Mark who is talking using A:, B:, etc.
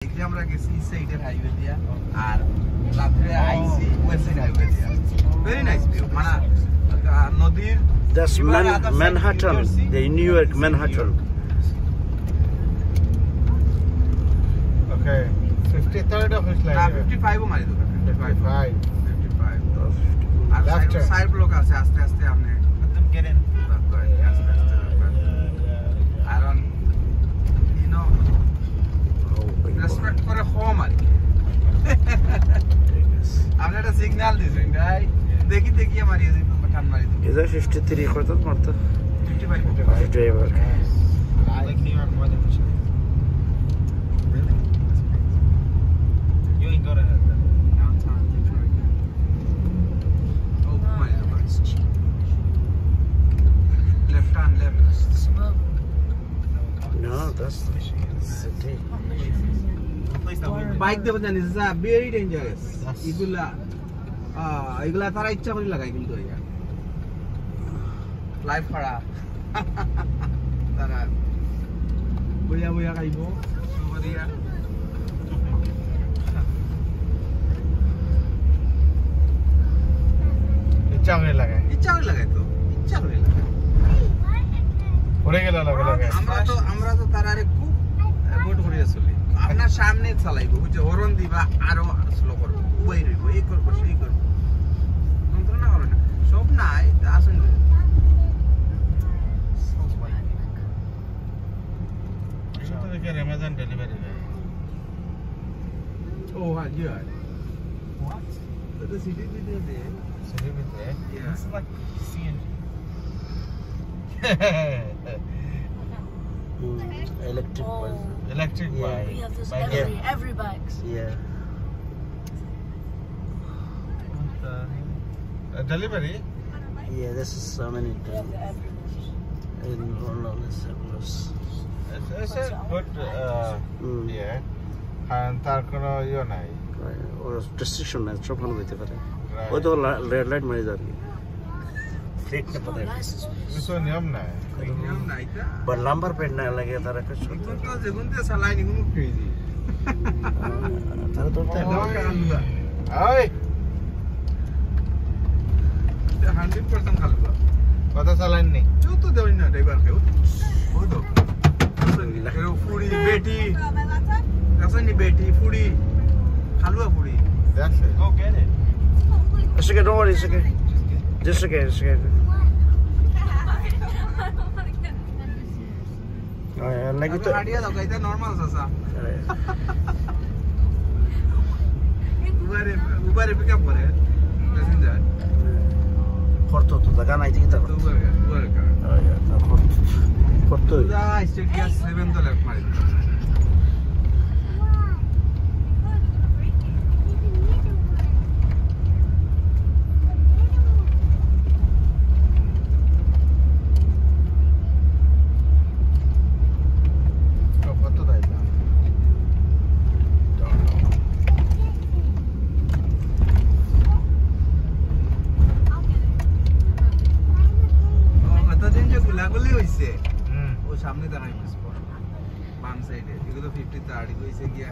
A: আমরা গেছি ইস্ট সাইডের হাইওয়ে দিয়া আর রাত্রে আইসি ওয়েস্ট সাইড হাইওয়ে দিয়া ভেরি নাইস ভিউ মানে নদীর
B: That's Manhattan, the New York Manhattan.
C: Okay, 53rd of his life.
A: 55 ও মারি দোকান
C: 55.
A: 55 আর সাইড ব্লক আছে আস্তে আস্তে আপনি একদম গেরেন আস্তে আস্তে আরন you know রেসপেক্ট করে হোম আর আপনি একটা সিগন্যাল দিছেন গাই দেখি দেখি মারি টান মারি
B: Is that 53 kota marta?
A: 55
B: Driver.
C: I like New York more than Michigan. Really? You ain't go to
A: downtown Detroit. Oh my God. Left hand, left.
B: No, that's city.
A: Bike দেবো জানিস very dangerous. এগুলা তারা ইচ্ছা করে লাগাই কিন্তু life খারাপ তারা বইয়া বইয়া খাইব দিয়া
C: ইচ্ছা করে লাগায়
A: তো ইচ্ছা করে লাগাই
C: পড়ে গেল লাগে লাগে
A: আমরা তো তারারে খুব অ্যাভয়েড করে চলি আপনার সামনে চালাইবো বুঝছো হরন দিবা আরো স্লো করবো ওই রইব এই করবো সেই করবো যন্ত্রণা করে না সব নাই আসেন
C: Amazon delivery guy.
A: Oh, yeah. What? The city video there.
C: City with there?
A: Yeah.
C: It's like CNG.
B: Electric bus.
C: Electric
B: Yeah.
C: bike.
D: We have this
C: Bike.
D: every bikes.
B: Yeah.
C: Delivery?
B: Yeah, this is so many times. In Ronald Circus.
C: It's a good, yeah. And তার কোনো ইয়ে নাই
B: Or restriction নাই সব ভালো হইতে পারে
C: Right.
B: ওই তো রেড লাইট মারি যাবে ফ্লিট না পড়ে
C: কিছু নিয়ম নাই
A: নিয়ম নাই তা
B: বাট নাম্বার প্লেট না লাগে তারা কিছু
A: এখন তো যেগুন দিয়ে চালাই নি কোনো ক্রেজি
B: তারা তো
A: দাও কালুয়া
C: ওই
A: 100% কালুয়া
C: কথা চালাননি
A: जो तो देवनी ना ड्राइवर के वो तो लखनऊ फूडी बेटी ऐसा नहीं बेटी foodie halwa foodie
C: That's it.
A: go get it
B: It's okay, don't worry, it's okay. Just okay, it's okay. Oh, yeah, like it.
A: Hatia दो कहते नॉर्मल सा ऊपर पिकअप करे passenger
B: Porto to the gun, I think that.
A: ऊपर का
B: Oh, yeah, Porto.
A: पूरा state gas 7 तो left मारी
C: কত দাইলা
A: কতদিন যে গুলাগুলি হইছে ও সামনে দাঁড়াই বাম সাইডে এগুলো 50 30 হইছে গিয়া